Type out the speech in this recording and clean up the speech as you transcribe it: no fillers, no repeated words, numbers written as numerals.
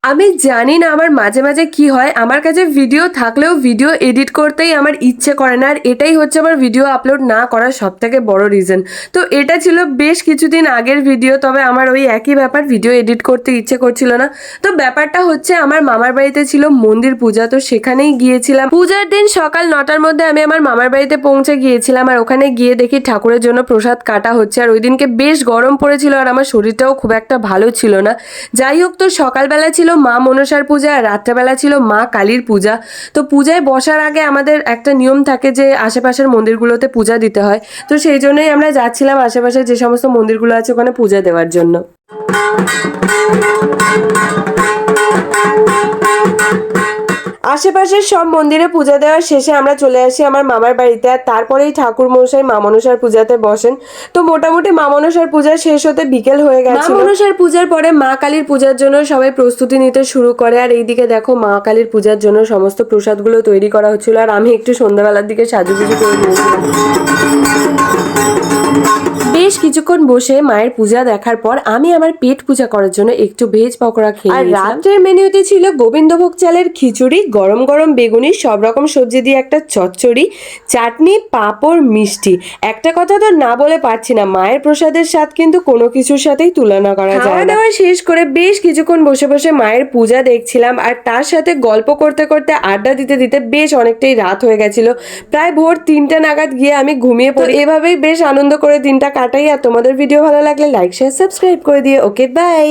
আমি জানি না আমার মাঝে মাঝে কি হয়, আমার কাছে ভিডিও থাকলেও ভিডিও এডিট করতেই আমার ইচ্ছে করে না, আর এটাই হচ্ছে আমার ভিডিও আপলোড না করার সব থেকে বড় রিজন। তো এটা ছিল বেশ কিছুদিন আগের ভিডিও, তবে আমার ওই একই ব্যাপার, ভিডিও এডিট করতে ইচ্ছে করছিল না। তো ব্যাপারটা হচ্ছে আমার মামার বাড়িতে ছিল মন্দির পূজা, তো সেখানেই গিয়েছিলাম। পূজার দিন সকাল 9টার মধ্যে আমি আমার মামার বাড়িতে পৌঁছে গিয়েছিলাম, আর ওখানে গিয়ে দেখি ঠাকুরের জন্য প্রসাদ কাটা হচ্ছে। আর ওই দিনকে বেশ গরম পড়েছিল, আর আমার শরীরটাও খুব একটা ভালো ছিল না। যাই হোক, তো সকালবেলা ছিল মা মনসার পূজা, আর রাত্রেবেলা ছিল মা কালীর পূজা। তো পূজায় বসার আগে আমাদের একটা নিয়ম থাকে যে আশেপাশের মন্দিরগুলোতে পূজা দিতে হয়। তো সেই জন্যই আমরা যাচ্ছিলাম আশেপাশে যে সমস্ত মন্দিরগুলো আছে ওখানে পূজা দেওয়ার জন্য। আশেপাশের সব মন্দিরে পূজা দেওয়ার শেষে আমরা চলে আসি আমার মামার বাড়িতে, আর তারপরেই ঠাকুর মশাই মা মনসার পূজাতে বসেন। তো মোটামুটি মা মনসার পূজা শেষ হতে বিকেল হয়ে গেছে। মা মনসার পূজার পরে মা কালীর পূজার জন্য সবাই প্রস্তুতি নিতে শুরু করে, আর এইদিকে দেখো মা কালীর পূজার জন্য সমস্ত প্রসাদগুলো তৈরি করা হচ্ছিল, আর আমি একটু সন্ধ্যাবেলার দিকে সাজুগুজু করে নিয়েছিলাম। বেশ কিছুক্ষণ বসে মায়ের পূজা দেখার পর আমি আমার পেট পূজা করার জন্য একটু ভেজ পকোড়া খেয়ে আর রাত্রের মেনুতে ছিল গোবিন্দভোগ চালের খিচুড়ি, গরম গরম বেগুনি, সব রকম সবজি দিয়ে একটা চচ্চড়ি, চাটনি, পাঁপড়, মিষ্টি। একটা কথা তো না বলে পারছি না, মায়ের প্রসাদের স্বাদ কিন্তু কোনো কিছুর সাথেই তুলনা করা যায় না। খাওয়া দাওয়া শেষ করে বেশ কিছুক্ষণ বসে বসে মায়ের পূজা দেখছিলাম, আর তার সাথে গল্প করতে করতে আড্ডা দিতে দিতে বেশ অনেকটাই রাত হয়ে গেছিল। প্রায় ভোর 3টা নাগাদ গিয়ে আমি ঘুমিয়ে পড়ি। এভাবেই বেশ আনন্দ করে দিনটা কাটাই। আর তোমাদের ভিডিও ভালো লাগলে লাইক শেয়ার সাবস্ক্রাইব করে দিও। ওকে, বাই।